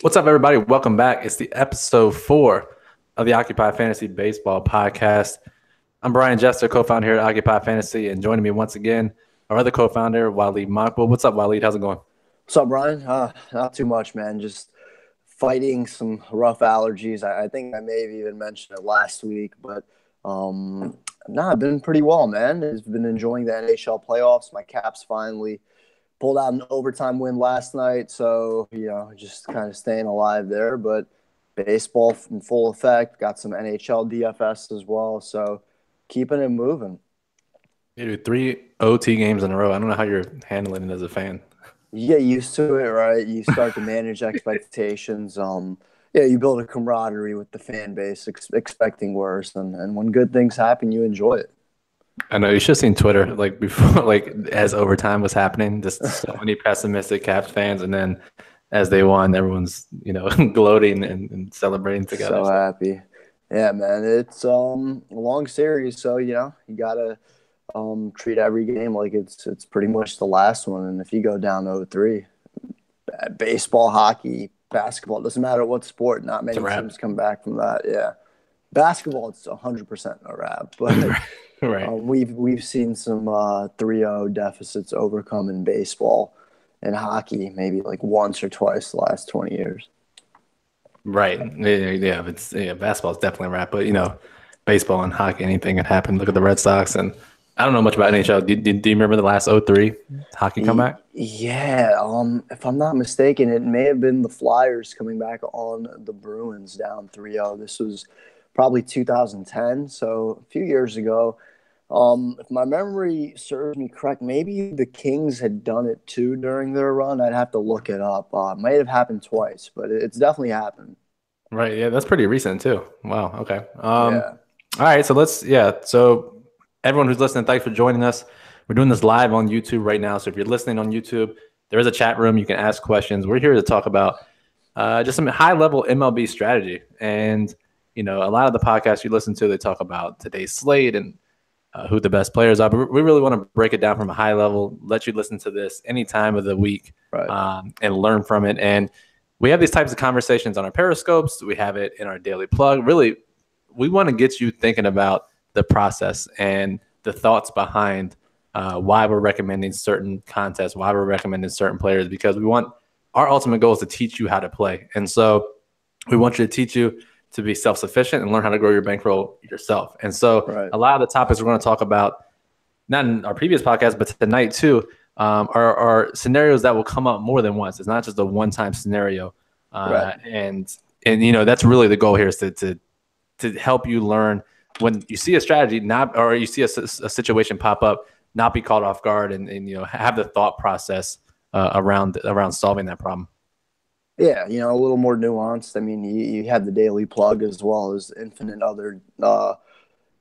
What's up, everybody? Welcome back. It's the episode 4 of the Occupy Fantasy Baseball podcast. I'm Brian Jester, co-founder here at Occupy Fantasy, and joining me once again, our other co-founder, Walid Makbul. What's up, Walid? How's it going? What's up, Brian? Not too much, man. Just fighting some rough allergies. I think I may have even mentioned it last week, but I've been pretty well, man. I've been enjoying the NHL playoffs. My Caps finally pulled out an overtime win last night, so just kind of staying alive there. But baseball in full effect. Got some NHL DFS as well, so keeping it moving. You do 3 OT games in a row. I don't know how you're handling it as a fan. You get used to it, right? You start to manage expectations. You build a camaraderie with the fan base, expecting worse, and when good things happen, you enjoy it. I know you should have seen Twitter before, as overtime was happening. Just so many pessimistic Caps fans, and then as they won, everyone's gloating and celebrating together. So happy, yeah, man. It's a long series, so you gotta treat every game like it's pretty much the last one. And if you go down 0-3, baseball, hockey, basketball, doesn't matter what sport, not many teams come back from that. Yeah, basketball, it's 100% a wrap, but right. We've seen some 3-0 deficits overcome in baseball and hockey maybe like once or twice the last 20 years. Right. Yeah. Basketball is definitely a wrap, but baseball and hockey, anything can happen. Look at the Red Sox, and I don't know much about NHL. Do you remember the last 0-3 hockey comeback? Yeah. If I'm not mistaken, it may have been the Flyers coming back on the Bruins down 3-0. This was probably 2010, so a few years ago. If my memory serves me correct, maybe the Kings had done it too during their run. I'd have to look it up. It might have happened twice, but it's definitely happened. Right. Yeah, that's pretty recent too. Wow. Okay. Yeah. All right. So everyone who's listening, thanks for joining us. We're doing this live on YouTube right now. So if you're listening on YouTube, there is a chat room. You can ask questions. We're here to talk about just some high-level MLB strategy. And, a lot of the podcasts you listen to, they talk about today's slate and who the best players are. But we really want to break it down from a high level, let you listen to this any time of the week, right. And learn from it. And we have these types of conversations on our Periscopes. We have it in our daily plug. Really, we want to get you thinking about the process and the thoughts behind why we're recommending certain contests, why we're recommending certain players, because our ultimate goal is to teach you how to play. And so we want you to teach you to be self-sufficient and learn how to grow your bankroll yourself. And so A lot of the topics we're going to talk about, not in our previous podcast, but tonight too, are scenarios that will come up more than once. It's not just a one-time scenario. And that's really the goal here, is to help you learn when you see a strategy, or you see a situation pop up, not be caught off guard, and have the thought process around solving that problem. Yeah, a little more nuanced. I mean, you have the daily plug as well as infinite other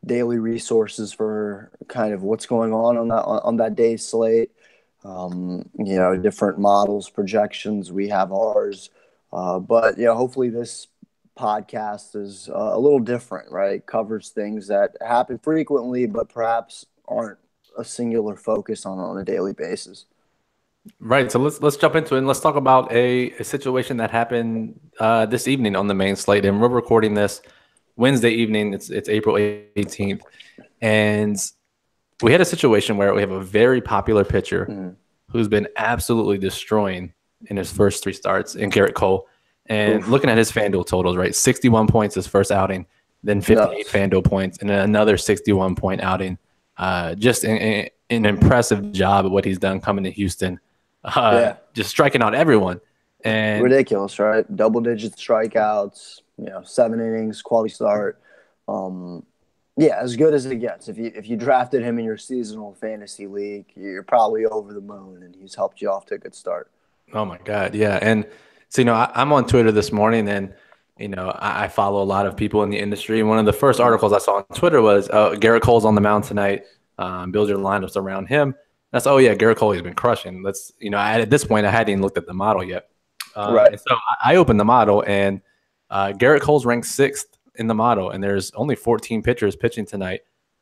daily resources for kind of what's going on that day's slate. Different models, projections. We have ours, but hopefully this podcast is a little different, right? Covers things that happen frequently, but perhaps aren't a singular focus on a daily basis. Right. So let's jump into it, and let's talk about a situation that happened this evening on the main slate. And we're recording this Wednesday evening. It's April 18th, and we had a situation where we have a very popular pitcher who's been absolutely destroying in his first 3 starts, in Gerrit Cole. And looking at his FanDuel totals, right, 61 points his first outing, then 58 FanDuel points, and then another 61-point outing. Just an impressive job at what he's done coming to Houston. Just striking out everyone. And ridiculous, right? Double-digit strikeouts, 7 innings, quality start. As good as it gets. If you drafted him in your seasonal fantasy league, you're probably over the moon, and he's helped you off to a good start. Oh my God, yeah. And so I'm on Twitter this morning, and I follow a lot of people in the industry. And one of the first articles I saw on Twitter was Garrett Cole's on the mound tonight. Build your lineups around him. That's Garrett Cole has been crushing. At this point I hadn't even looked at the model yet. And so I opened the model, and Garrett Cole's ranked 6th in the model, and there's only 14 pitchers pitching tonight.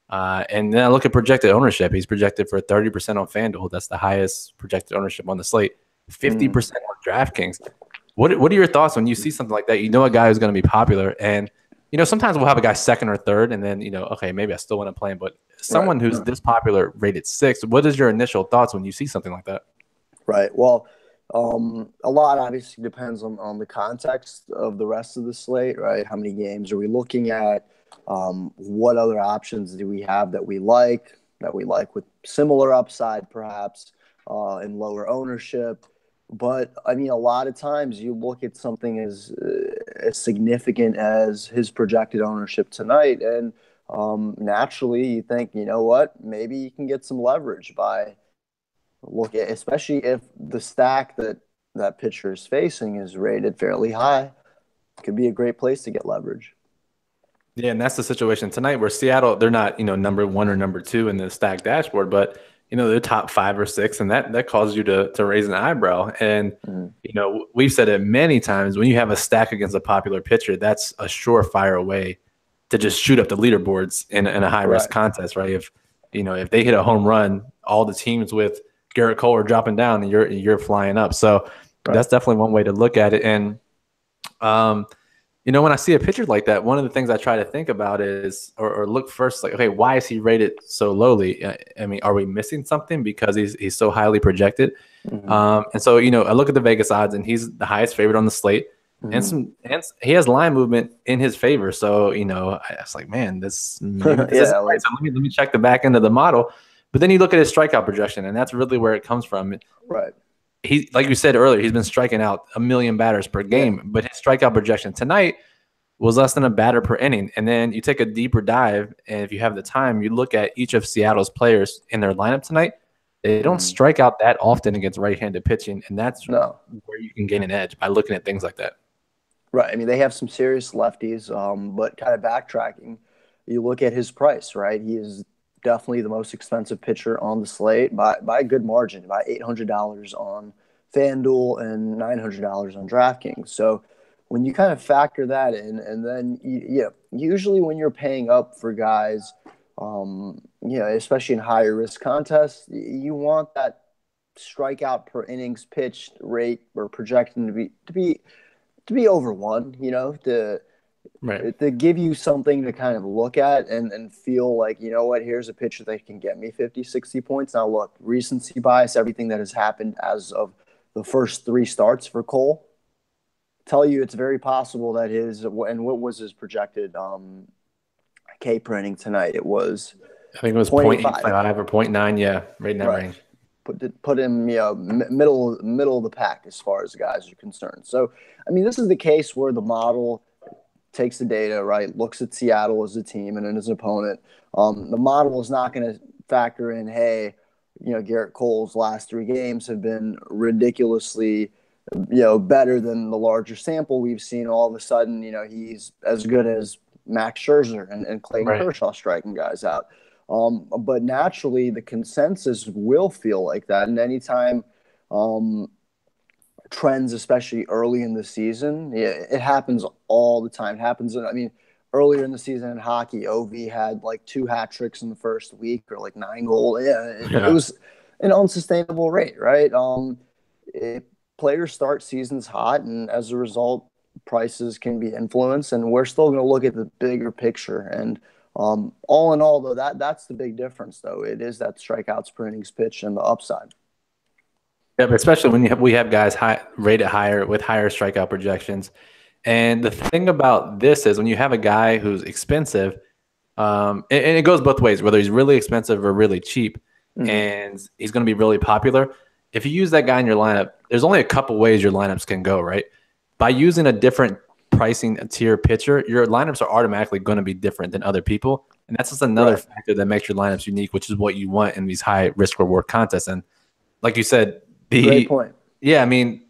And then I look at projected ownership. He's projected for 30% on FanDuel. That's the highest projected ownership on the slate. 50% on Draftkings. What are your thoughts when you see something like that? You know, a guy who's going to be popular, and sometimes we'll have a guy second or third, and then okay, maybe I still want to play him. But someone who's this popular, rated 6, what is your initial thoughts when you see something like that? Right. Well, a lot obviously depends on the context of the rest of the slate, right? How many games are we looking at? What other options do we have that we like with similar upside, perhaps, and lower ownership? But I mean, a lot of times you look at something as significant as his projected ownership tonight, and naturally you think, you know what, maybe you can get some leverage by especially if the stack that pitcher is facing is rated fairly high. It could be a great place to get leverage. Yeah, and that's the situation tonight where Seattle, they're not, number 1 or number 2 in the stack dashboard, but they're top 5 or 6, and that causes you to raise an eyebrow. And we've said it many times, when you have a stack against a popular pitcher, that's a surefire way to just shoot up the leaderboards in a high risk contest, right? If they hit a home run, all the teams with Gerrit Cole are dropping down, and you're flying up. So that's definitely one way to look at it. And when I see a pitcher like that, one of the things I try to think about is, or look first, like, okay, why is he rated so lowly? I mean, are we missing something because he's so highly projected? Mm-hmm. And so, I look at the Vegas odds, and he's the highest favorite on the slate, and he has line movement in his favor. So, it's like, man, this is right. So let me check the back end of the model. But then you look at his strikeout projection, and that's really where it comes from. Right. He, like you said earlier, he's been striking out 1 million batters per game, but his strikeout projection tonight was less than a batter per inning. And then you take a deeper dive, and if you have the time, you look at each of Seattle's players in their lineup tonight. They don't strike out that often against right-handed pitching, and that's where you can gain an edge, by looking at things like that. Right. I mean, they have some serious lefties, but kind of backtracking, you look at his price, right? He is definitely the most expensive pitcher on the slate by a good margin, by $800 on FanDuel and $900 on Draftkings. So when you kind of factor that in, and then usually when you're paying up for guys, especially in higher risk contests, you want that strikeout per innings pitched rate or projecting to be over 1, to give you something to kind of look at and feel like, you know what, here's a pitcher that can get me 50, 60 points. Now, look, recency bias, everything that has happened as of the first 3 starts for Cole tell you it's very possible that and what was his projected K per inning tonight? It was, I think it was 0.85 or 0.9, yeah, right in that range. Put him, middle of the pack as far as guys are concerned. So, I mean, this is the case where the model takes the data, right, looks at Seattle as a team and as an opponent. The model is not going to factor in, hey, Gerrit Cole's last 3 games have been ridiculously, better than the larger sample we've seen. All of a sudden, he's as good as Max Scherzer and Clayton Kershaw striking guys out. But naturally, the consensus will feel like that. And anytime trends, especially early in the season, it happens all the time. It happens, earlier in the season in hockey, OV had like 2 hat tricks in the first week, or like 9 goals. It was an unsustainable rate, right? Players start seasons hot, and as a result, prices can be influenced. And we're still going to look at the bigger picture. And all in all, though, that's the big difference, though. It is that strikeouts per innings pitch and the upside. Yeah, but especially when we have guys rated higher with higher strikeout projections. And the thing about this is, when you have a guy who's expensive, and it goes both ways, whether he's really expensive or really cheap, and he's going to be really popular. If you use that guy in your lineup, there's only a couple ways your lineups can go, right? By using a different pricing tier pitcher, your lineups are automatically going to be different than other people. And that's just another factor that makes your lineups unique, which is what you want in these high risk reward contests. And like you said, great point. Yeah, I mean,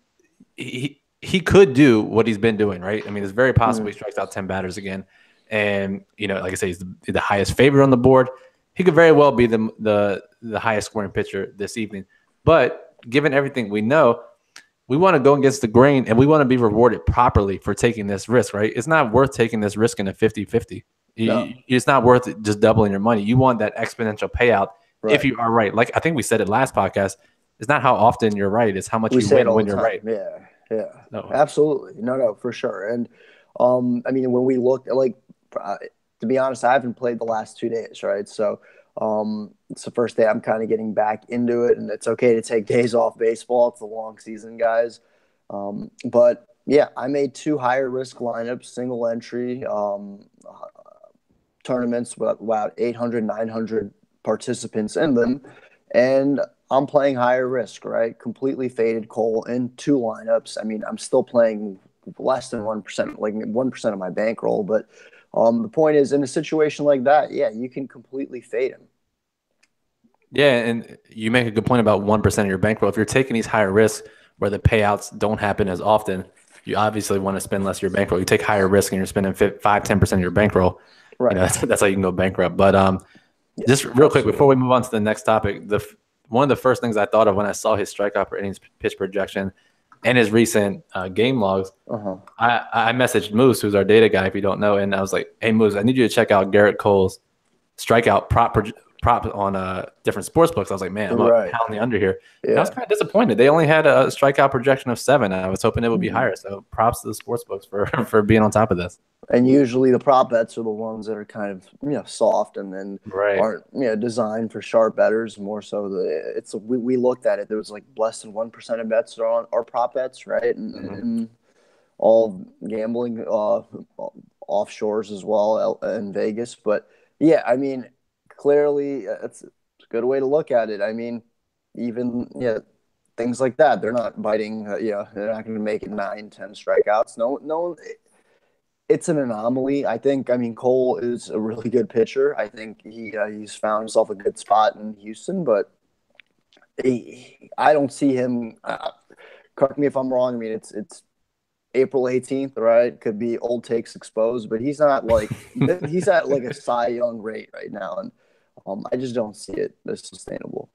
he could do what he's been doing, right? I mean, it's very possible he strikes out 10 batters again. And, like I say, he's the highest favorite on the board. He could very well be the highest scoring pitcher this evening. But given everything we know, we want to go against the grain, and we want to be rewarded properly for taking this risk, right? It's not worth taking this risk in a 50-50. No. It's not worth just doubling your money. You want that exponential payout if you are right. Like I think we said it last podcast, it's not how often you're right. It's how much you win when you're right. Yeah. Yeah, No. absolutely. No, for sure. And I mean, when we looked like, to be honest, I haven't played the last 2 days, right? So it's the first day I'm kind of getting back into it, and it's okay to take days off baseball. It's a long season, guys. But yeah, I made two higher risk lineups, single entry tournaments with about 800, 900 participants in them. And I'm playing higher risk, right? Completely faded Cole in two lineups. I mean, I'm still playing less than 1%, like 1% of my bankroll. But the point is, in a situation like that, yeah, you can completely fade him. Yeah, and you make a good point about 1% of your bankroll. If you're taking these higher risks where the payouts don't happen as often, you obviously want to spend less of your bankroll. You take higher risk and you're spending 5, 10% of your bankroll. Right. That's how you can go bankrupt. But Yeah, just real quick before we move on to the next topic, one of the first things I thought of when I saw his strikeout per innings pitch projection and his recent game logs, Uh-huh. I messaged Moose, who's our data guy, if you don't know, and I was like, "Hey Moose, I need you to check out Garrett Cole's strikeout prop on different sports books." I was like, "Man, I'm up Right. pound the under here." And I was Yeah. kind of disappointed. They only had a strikeout projection of 7. I was hoping it would be Mhm. higher. So props to the sports books for for being on top of this. And usually the prop bets are the ones that are kind of soft and then Right. aren't designed for sharp bettors. More so we looked at it. There was like less than 1% of bets are on our prop bets, right? Mhm. And all gambling offshores as well in Vegas. But yeah, I mean, clearly it's a good way to look at it. I mean, even things like that, they're not biting. They're not going to make it 9, 10 strikeouts. No, it's an anomaly. I think. I mean, Cole is a really good pitcher. I think he's found himself a good spot in Houston, but I don't see him. Correct me if I'm wrong. I mean, it's April 18th, right? Could be old takes exposed, but he's not like he's at like a Cy Young rate right now, and I just don't see it as sustainable.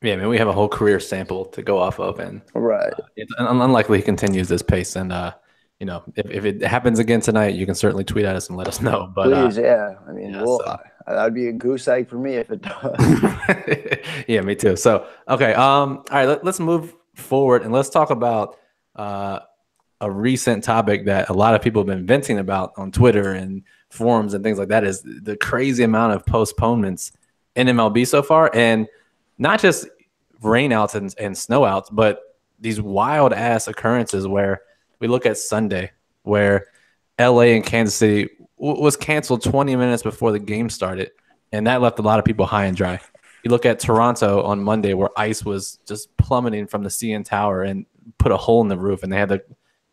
Yeah, man, we have a whole career sample to go off of, and Right. it's unlikely he continues this pace. And if it happens again tonight, you can certainly tweet at us and let us know. But Please, yeah. I mean, yeah, well, so that'd be a goose egg for me if it does. yeah, me too. So okay, all right, let's move forward and let's talk about uh, a recent topic that a lot of people have been venting about on Twitter and forums and things like that is the crazy amount of postponements in MLB so far, and not just rainouts and snowouts, but these wild ass occurrences where we look at Sunday, where LA and Kansas City was canceled 20 minutes before the game started, and that left a lot of people high and dry. You look at Toronto on Monday, where ice was just plummeting from the CN Tower and put a hole in the roof, and they had to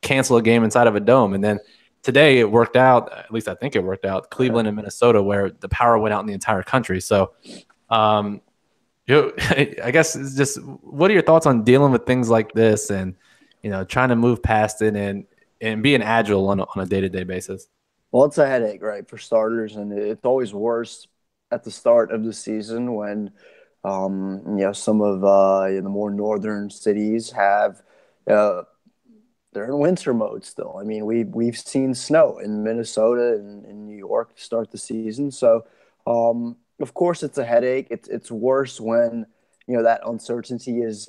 cancel a game inside of a dome. And then today it worked out, at least I think it worked out, Cleveland and Minnesota, where the power went out in the entire country. So, um, I guess it's just what are your thoughts on dealing with things like this and trying to move past it and being agile on a day-to-day basis? Well, it's a headache, right, for starters, and it's always worse at the start of the season when, some of the more northern cities have uh, they're in winter mode still. I mean, we've seen snow in Minnesota and in New York to start the season, so of course it's a headache. It's worse when that uncertainty is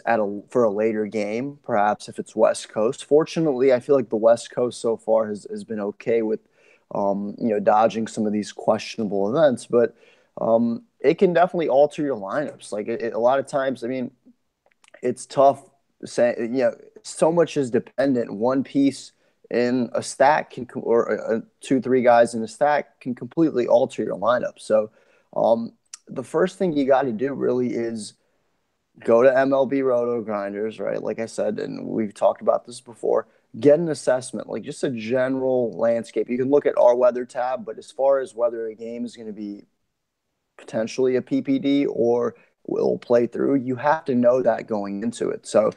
for a later game, perhaps if it's West Coast. Fortunately, I feel like the West Coast so far has been okay with dodging some of these questionable events, but it can definitely alter your lineups. Like a lot of times, I mean, it's tough saying, so much is dependent. One piece in a stack or 2, 3 guys in a stack can completely alter your lineup. So, the first thing you got to do really is go to MLB Roto Grinders, right? Like I said, and we've talked about this before. Get an assessment, like just a general landscape. You can look at our weather tab, but as far as whether a game is going to be potentially a PPD or will play through, you have to know that going into it. So,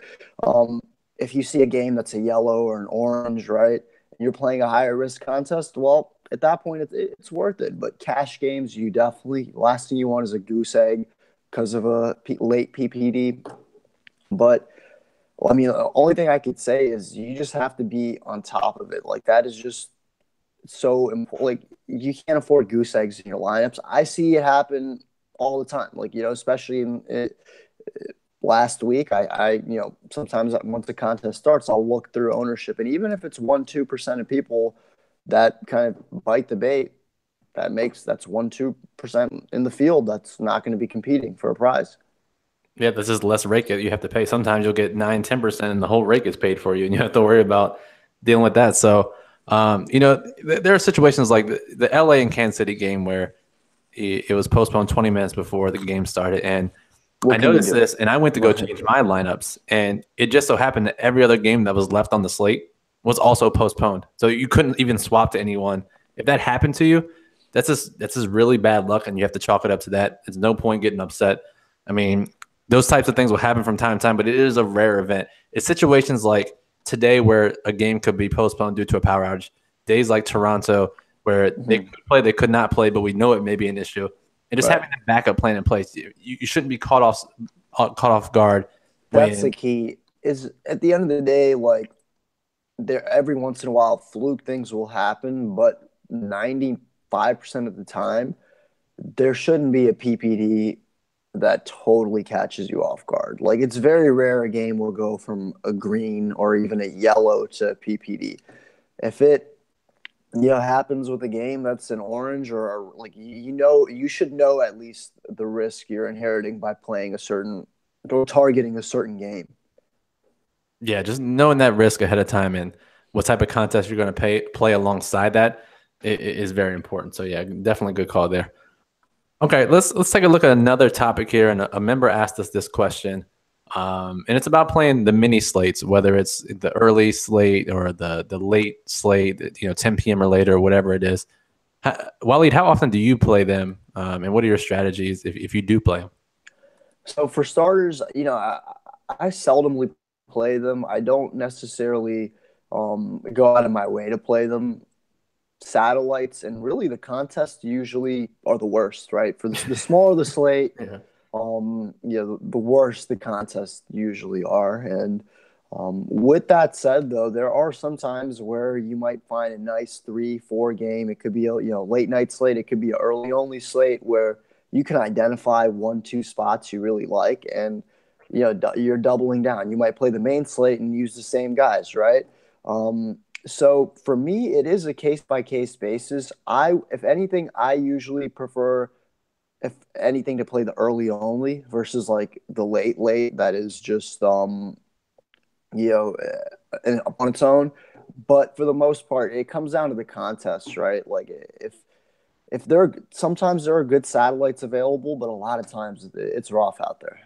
if you see a game that's a yellow or an orange, right, and you're playing a higher risk contest, well, at that point, it's worth it. But cash games, you definitely, last thing you want is a goose egg because of a late PPD. But well, I mean, the only thing I could say is you just have to be on top of it. Like that is just so important. Like you can't afford goose eggs in your lineups. I see it happen all the time. Like especially last week, sometimes once the contest starts, I'll look through ownership, and even if it's 1-2% of people that kind of bite the bait, that's 1-2% in the field that's not going to be competing for a prize. Yeah, this is less rake that you have to pay. Sometimes you'll get 9-10% and the whole rake is paid for you, and you have to worry about dealing with that. So, there are situations like the LA and Kansas City game where it was postponed 20 minutes before the game started. And I noticed this, and I went to go change my lineups, and it just so happened that every other game that was left on the slate was also postponed. So you couldn't even swap to anyone. If that happened to you, that's just really bad luck, and you have to chalk it up to that. There's no point getting upset. I mean, those types of things will happen from time to time, but it is a rare event. It's situations like today where a game could be postponed due to a power outage. Days like Toronto where they could play, they could not play, but we know it may be an issue. And just having that backup plan in place, you shouldn't be caught off guard. That's the key. Is at the end of the day, like every once in a while, fluke things will happen, but 95% of the time, there shouldn't be a PPD that totally catches you off guard. Like it's very rare a game will go from a green or even a yellow to PPD. If it happens with a game that's an orange or like you should know at least the risk you're inheriting by playing a certain or targeting a certain game. Yeah, just knowing that risk ahead of time and what type of contest you're going to play alongside that is very important. So yeah, definitely good call there. Okay, let's take a look at another topic here. And a member asked us this question, and it's about playing the mini slates, whether it's the early slate or the late slate, 10 p.m. or later, or whatever it is. Walid, how often do you play them, and what are your strategies if you do play them? So for starters, I seldomly play them. I don't necessarily go out of my way to play them. Satellites and really the contests usually are the worst, right? For the smaller the slate, Yeah. The worse the contests usually are. And with that said, though, there are some times where you might find a nice 3-4 game. It could be a late night slate. It could be an early only slate where you can identify 1-2 spots you really like, and you're doubling down. You might play the main slate and use the same guys, right? So for me, it is a case-by-case basis. If anything, I usually prefer, if anything, to play the early only versus like the late that is just on its own. But for the most part, it comes down to the contest, right? Like sometimes there are good satellites available, but a lot of times it's rough out there.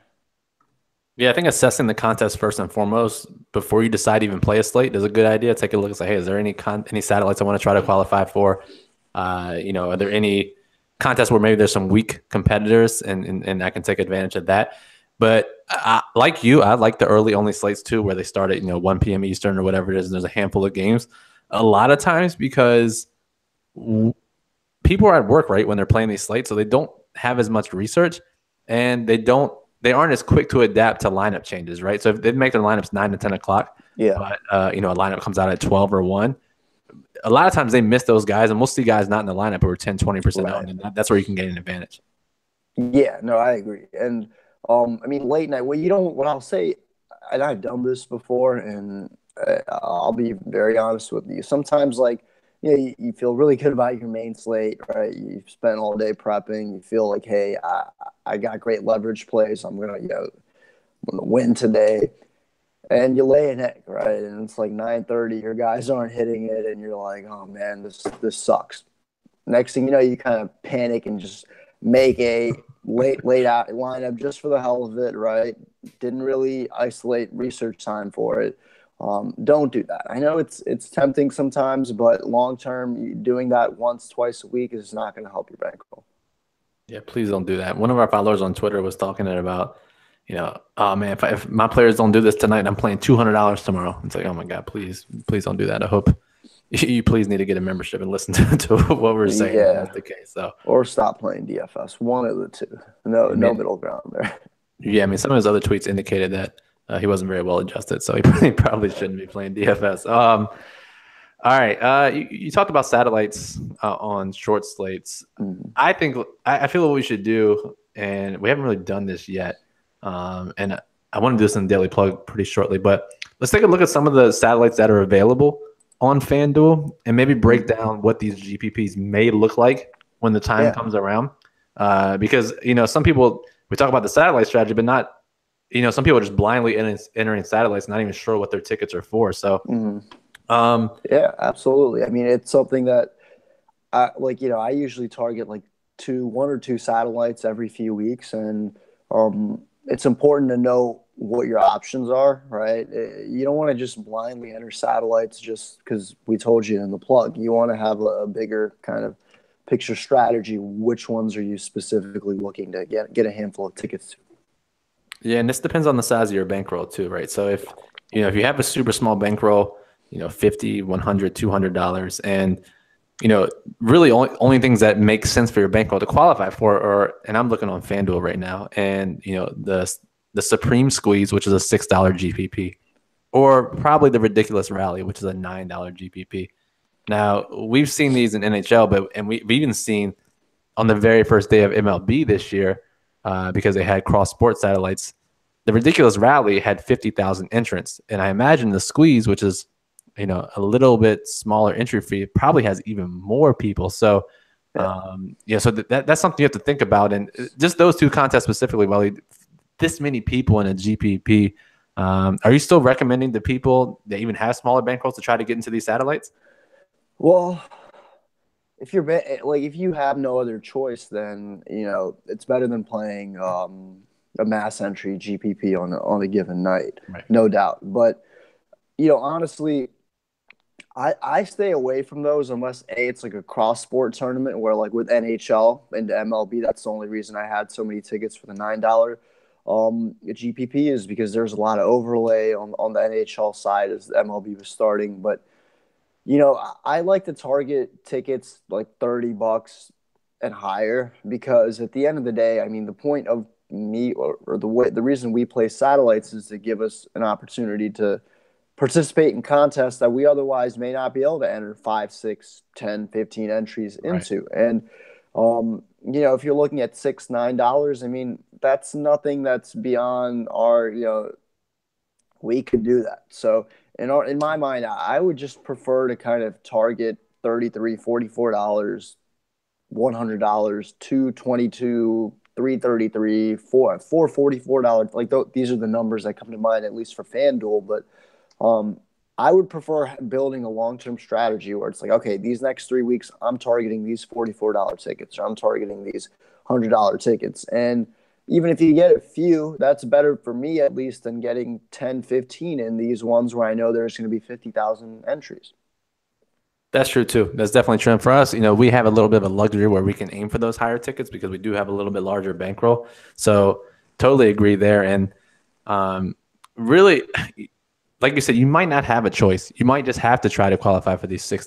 Yeah, I think assessing the contest first and foremost before you decide to even play a slate is a good idea. Take a look and say, hey, is there any satellites I want to try to qualify for? Are there any contests where maybe there's some weak competitors and I can take advantage of that? But like you, I like the early only slates too, where they start at 1 p.m. Eastern or whatever it is, and there's a handful of games. A lot of times because people are at work right when they're playing these slates, so they don't have as much research, and they aren't as quick to adapt to lineup changes, right? So if they make their lineups 9 to 10 o'clock, but a lineup comes out at 12 or 1, a lot of times they miss those guys, and we'll see guys not in the lineup who are 10-20% out, and that's where you can get an advantage. Yeah, no, I agree. And late night, what I'll say, and I've done this before, and I'll be very honest with you. Sometimes, like, you feel really good about your main slate, right? You've spent all day prepping. You feel like, hey, I got great leverage plays. I'm gonna win today, and you lay an egg, right? And it's like 9:30. Your guys aren't hitting it, and you're like, oh man, this sucks. Next thing you know, you kind of panic and just make a late out lineup just for the hell of it, right? Didn't really isolate research time for it. Don't do that. I know it's tempting sometimes, but long term, doing that once, twice a week is not going to help your bankroll. Yeah, please don't do that. One of our followers on Twitter was talking about, oh man, if my players don't do this tonight, I'm playing $200 tomorrow. It's like, oh my God, please don't do that. I hope you please need to get a membership and listen to what we're saying. Yeah. That's the case. So, or stop playing DFS. One of the two. No middle ground there. Yeah, some of his other tweets indicated that he wasn't very well adjusted, so he probably shouldn't be playing DFS. All right, you talked about satellites on short slates. I feel what we should do, and we haven't really done this yet. And I want to do this in Daily Plug pretty shortly, but let's take a look at some of the satellites that are available on FanDuel and maybe break down what these GPPs may look like when the time comes around. Because, some people, we talk about the satellite strategy, but not, some people are just blindly entering satellites, not even sure what their tickets are for. So, yeah, absolutely. I mean, it's something that I usually target like one or two satellites every few weeks. And it's important to know what your options are, right? You don't want to just blindly enter satellites just because we told you in the plug. You want to have a bigger kind of picture strategy. Which ones are you specifically looking to get a handful of tickets to? Yeah, and this depends on the size of your bankroll too, right? So if you have a super small bankroll, $50, $100, $200, and really only things that make sense for your bankroll to qualify for are, and I'm looking on FanDuel right now, and the Supreme Squeeze, which is a $6 GPP, or probably the Ridiculous Rally, which is a $9 GPP. Now we've seen these in NHL, and we've even seen on the very first day of MLB this year, because they had cross sport satellites, the Ridiculous Rally had 50,000 entrants, and I imagine the Squeeze, which is a little bit smaller entry fee, probably has even more people. So, so that's something you have to think about. And just those two contests specifically, Walid, this many people in a GPP, are you still recommending to people that even have smaller bankrolls to try to get into these satellites? Well, if you have no other choice, then it's better than playing a mass entry GPP on a given night, right. No doubt. But honestly, I stay away from those unless it's like a cross sport tournament where, like with NHL and MLB, that's the only reason I had so many tickets for the $9 GPP is because there's a lot of overlay on the NHL side as the MLB was starting. But I like to target tickets like $30 and higher because at the end of the day, I mean, the point of me or the reason we play satellites is to give us an opportunity to participate in contests that we otherwise may not be able to enter 5, 6, 10, 15 entries into. Right. And, if you're looking at $6, $9, I mean, that's nothing that's beyond our, we could do that. So in my mind, I would just prefer to kind of target $33, $44, $100, $222, $333, $444. Like these are the numbers that come to mind, at least for FanDuel. But I would prefer building a long-term strategy where it's like, okay, these next 3 weeks, I'm targeting these $44 tickets, or I'm targeting these $100 tickets. And even if you get a few, that's better for me at least than getting 10, 15 in these ones where I know there's going to be 50,000 entries. That's true too. That's definitely true. And for us, we have a little bit of a luxury where we can aim for those higher tickets because we do have a little bit larger bankroll. So totally agree there. And really, like you said, you might not have a choice. You might just have to try to qualify for these $6,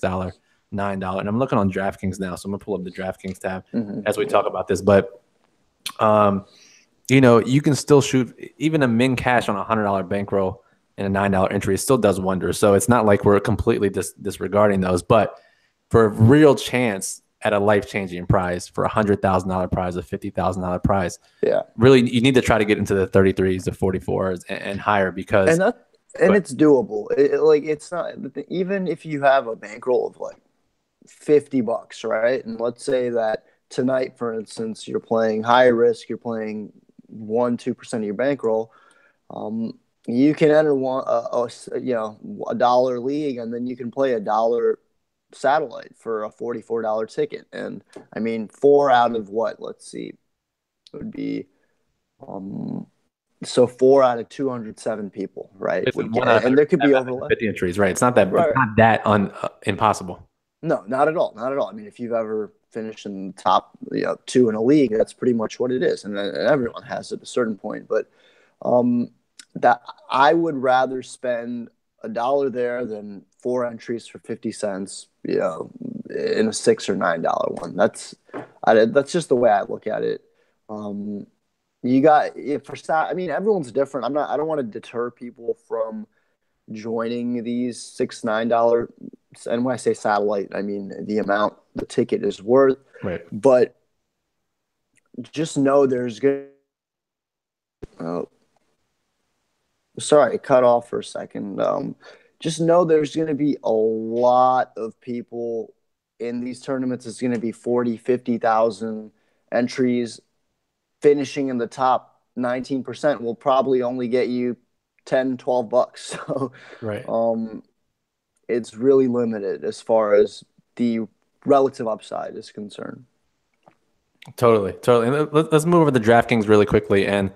$9. And I'm looking on DraftKings now, so I'm gonna pull up the DraftKings tab as we talk about this. But you can still shoot even a min cash on a $100 bankroll and a $9 entry. It still does wonders. So it's not like we're completely disregarding those. But for a real chance at a life-changing prize, for a $100,000 prize, a $50,000 prize, really you need to try to get into the 33s, the 44s, and higher because. And it's doable. It's not even if you have a bankroll of like $50, right? And let's say that tonight, for instance, you're playing high risk, you're playing 1-2% of your bankroll. You can enter a dollar league, and then you can play a dollar satellite for a $44 ticket. And I mean, 4 out of what? Let's see, it would be. So 4 out of 207 people, right? And there could be overlap. 50 entries, right? It's not that impossible. No, not at all. Not at all. I mean, if you've ever finished in the top 2 in a league, that's pretty much what it is. And everyone has at a certain point. But that I would rather spend $1 there than 4 entries for 50 cents, in a $6 or $9 one. That's just the way I look at it. Everyone's different. I don't want to deter people from joining these $6, $9. And when I say satellite, I mean the amount the ticket is worth. Right. But just know there's good. Sorry, cut off for a second. Just know there's going to be a lot of people in these tournaments. It's going to be 40, 50,000 entries. Finishing in the top 19% will probably only get you 10, $12. So Right. um, it's really limited as far as the relative upside is concerned. Totally, totally. And let's move over to DraftKings really quickly. And,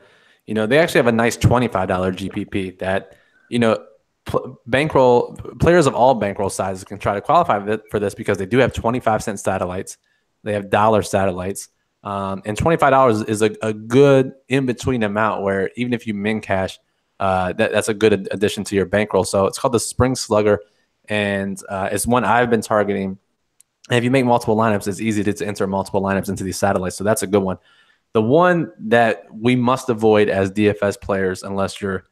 they actually have a nice $25 GPP that, bankroll players of all bankroll sizes can try to qualify for this because they do have 25-cent satellites. They have dollar satellites. And $25 is a good in between amount where even if you min cash, that's a good addition to your bankroll. So it's called the Spring Slugger. And it's one I've been targeting. And if you make multiple lineups, it's easy to enter multiple lineups into these satellites. So that's a good one. The one that we must avoid as DFS players, unless you're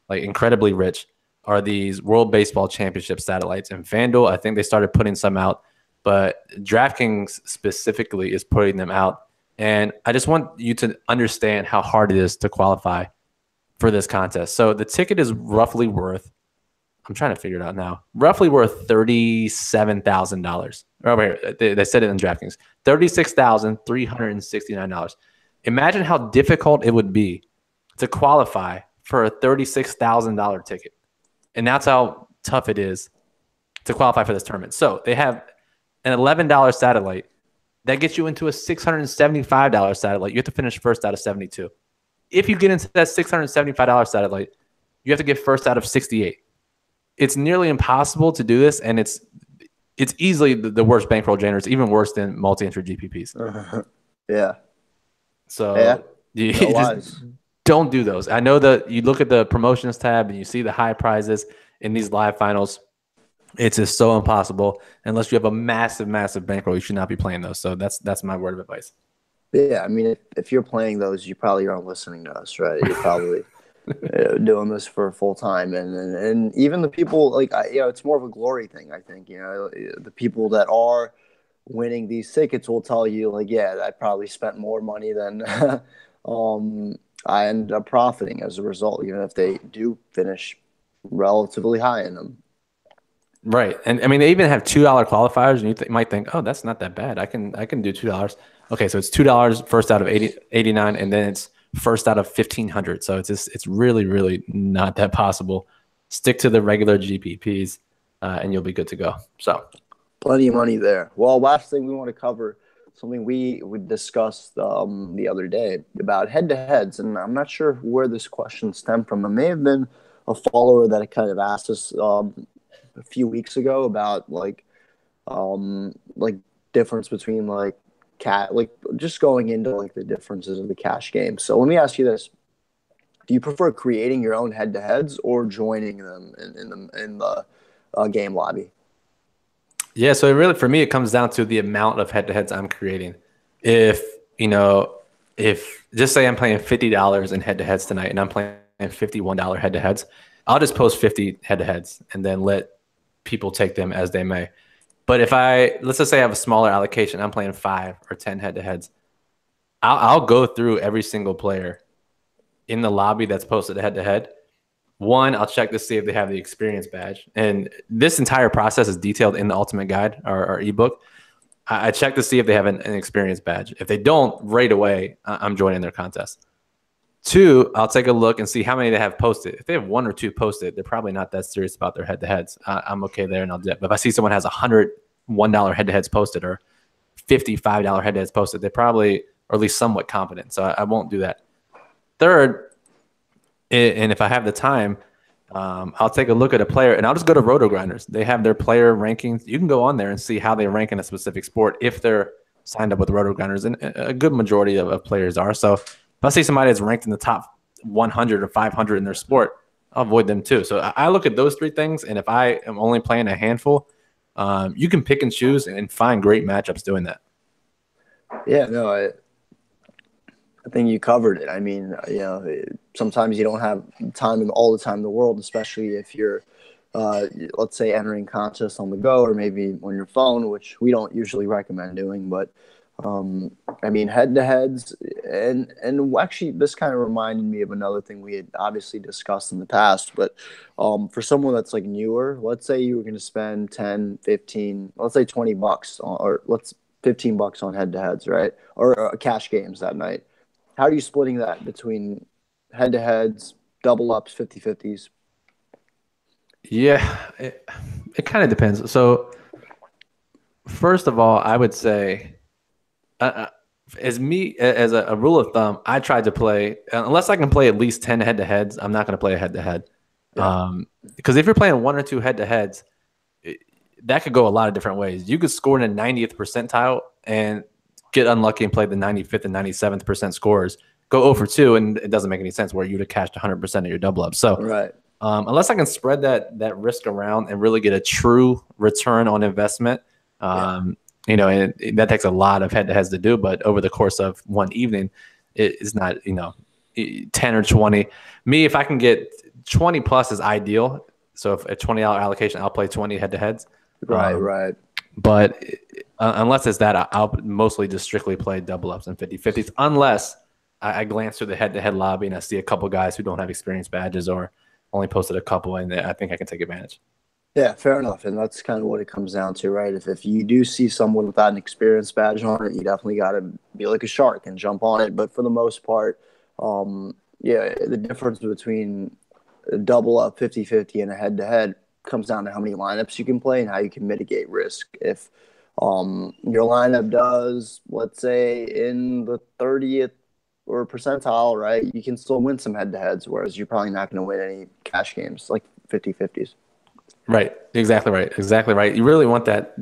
like incredibly rich, are these World Baseball Championship satellites. And FanDuel, I think they started putting some out, but DraftKings specifically is putting them out. And I just want you to understand how hard it is to qualify for this contest. So the ticket is roughly worth, I'm trying to figure it out now, roughly worth $37,000. Over here, they said it in DraftKings, $36,369. Imagine how difficult it would be to qualify for a $36,000 ticket. And that's how tough it is to qualify for this tournament. So they have an $11 satellite that gets you into a $675 satellite. You have to finish first out of 72. If you get into that $675 satellite, you have to get first out of 68. It's nearly impossible to do this, and it's easily the worst bankroll generators, even worse than multi-entry GPPs. Yeah. So Yeah. you just don't do those. I know that you look at the promotions tab and you see the high prizes in these live finals. It's just so impossible. Unless you have a massive, massive bankroll, you should not be playing those. So that's my word of advice. Yeah, I mean, if you're playing those, you probably aren't listening to us, right? You're probably doing this for full time, and even the people like it's more of a glory thing. I think the people that are winning these tickets will tell you like, yeah, I probably spent more money than I ended up profiting as a result, even if they do finish relatively high in them. Right, and I mean they even have $2 qualifiers, and you might think, oh, that's not that bad. I can do $2. Okay, so it's $2 first out of 89, and then it's first out of 1,500. So it's really, really not that possible. Stick to the regular GPPs, and you'll be good to go. So plenty of money there. Well, last thing we want to cover, something we discussed the other day about head-to-heads, and I'm not sure where this question stemmed from. It may have been a follower that kind of asked us a few weeks ago about like difference between just going into like the differences of the cash game. So let me ask you this: do you prefer creating your own head-to-heads or joining them in the game lobby? yeah, so really for me it comes down to the amount of head-to-heads I'm creating. If if just say I'm playing $50 in head-to-heads tonight and I'm playing $51 head-to-heads, I'll just post 50 head-to-heads and then let people take them as they may. But if let's just say I have a smaller allocation, I'm playing 5 or 10 head-to-heads, I'll go through every single player in the lobby that's posted head-to-head. One, I'll check to see if they have the experience badge. And this entire process is detailed in the Ultimate Guide, our ebook. I check to see if they have an experience badge. If they don't, right away, I'm joining their contest. Two, I'll take a look and see how many they have posted. If they have 1 or 2 posted, they're probably not that serious about their head-to-heads. I'm okay there, and I'll do it. But if I see someone has $101 head-to-heads posted or $55 head-to-heads posted, they probably are at least somewhat confident. So I won't do that. Third, and if I have the time, I'll take a look at a player, and I'll just go to Roto Grinders. They have their player rankings. You can go on there and see how they rank in a specific sport if they're signed up with Roto Grinders, and a good majority of players are. So if I see somebody that's ranked in the top 100 or 500 in their sport, I'll avoid them too. So I look at those 3 things, and if I am only playing a handful, you can pick and choose and find great matchups doing that. Yeah, no, I think you covered it. I mean, sometimes you don't have all the time in the world, especially if you're, let's say, entering contests on the go or maybe on your phone, which we don't usually recommend doing. But I mean, head-to-heads, and actually, this kind of reminded me of another thing we had obviously discussed in the past. But for someone that's like newer, let's say you were going to spend 10, 15, let's say $20 on, or let's $15 on head-to-heads, right? Or cash games that night. How are you splitting that between head-to-heads, double-ups, 50-50s? Yeah, it kind of depends. So first of all, I would say, as a rule of thumb, I tried to play unless I can play at least 10 head-to-heads. I'm not going to play a head-to-head, because if you're playing one or two head-to-heads, that could go a lot of different ways. You could score in the 90th percentile and get unlucky and play the 95th and 97th percent scores. Go 0 for 2, and it doesn't make any sense where you'd have cashed 100% of your double up. So, right. Unless I can spread that risk around and really get a true return on investment, and that takes a lot of head-to-heads to do. But over the course of one evening, it is not 10 or 20. Me, if I can get 20 plus is ideal. So if a $20 allocation, I'll play 20 head-to-heads. Right. But unless it's that, I'll mostly just strictly play double-ups and 50-50s, unless I glance through the head-to-head lobby and I see a couple guys who don't have experience badges or only posted a couple, and I think I can take advantage. Yeah, fair enough. And that's kind of what it comes down to, right? If you do see someone without an experience badge on it, you definitely got to be like a shark and jump on it. But for the most part, the difference between a double up 50-50 and a head-to-head comes down to how many lineups you can play and how you can mitigate risk. If your lineup does, let's say, in the 30th or percentile, right, you can still win some head-to-heads, whereas you're probably not going to win any cash games like 50-50s. Right. Exactly right. You really want that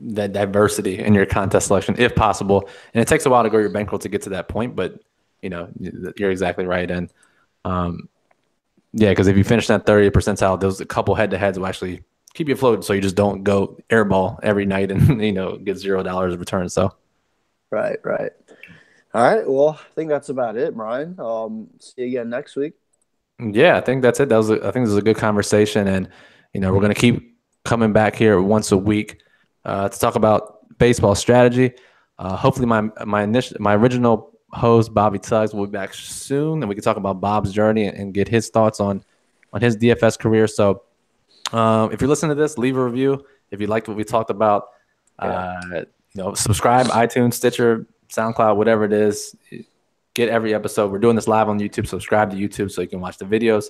diversity in your contest selection if possible. And it takes a while to grow your bankroll to get to that point, but you're exactly right. And because if you finish that 30th percentile, those a couple head-to-heads will actually keep you afloat, so you just don't go airball every night and get $0 of return. So right. All right. Well, I think that's about it, Brian. See you again next week. Yeah, I think that's it. I think this is a good conversation, and we're going to keep coming back here once a week to talk about baseball strategy. Hopefully, my original host Bobby Tuggs will be back soon, and we can talk about Bob's journey and get his thoughts on his DFS career. So, if you're listening to this, leave a review if you liked what we talked about. Subscribe, iTunes, Stitcher, SoundCloud, whatever it is. Get every episode. We're doing this live on YouTube. Subscribe to YouTube so you can watch the videos.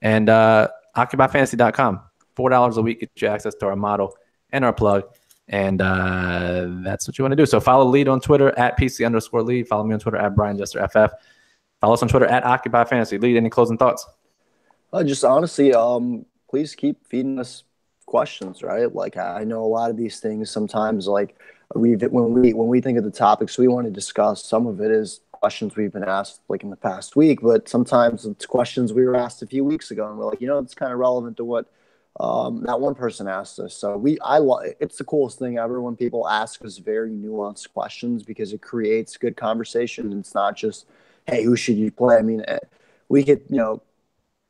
And OccupyFantasy.com. $4 a week gets you access to our model and our plug. And that's what you want to do. So follow Lead on Twitter at PC_Lead. Follow me on Twitter at BrianJesterFF. Follow us on Twitter at OccupyFantasy. Lead, any closing thoughts? Just honestly, please keep feeding us questions, right? Like, I know a lot of these things sometimes, like, when we think of the topics we want to discuss, some of it is questions we've been asked like in the past week, but sometimes it's questions we were asked a few weeks ago, and we're like, it's kind of relevant to what that one person asked us. So it's the coolest thing ever when people ask us very nuanced questions, because it creates good conversation. It's not just, hey, who should you play? I mean, we could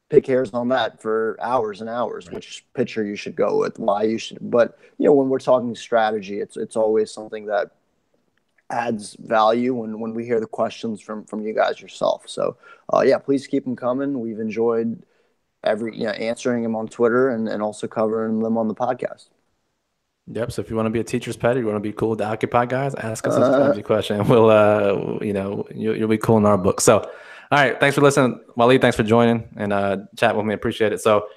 pick hairs on that for hours and hours, which pitcher you should go with, why you should. But when we're talking strategy, it's always something that adds value when we hear the questions from you guys yourself. So please keep them coming. We've enjoyed answering them on Twitter and also covering them on the podcast. Yep. So if you want to be a teacher's pet, or you want to be cool with the Occupy guys, ask us a strategy question. We'll you'll be cool in our book. So all right, thanks for listening. Walid, thanks for joining and chat with me. Appreciate it. So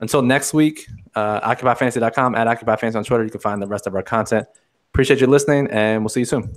until next week, OccupyFantasy.com, at OccupyFantasy on Twitter. You can find the rest of our content. Appreciate you listening, and we'll see you soon.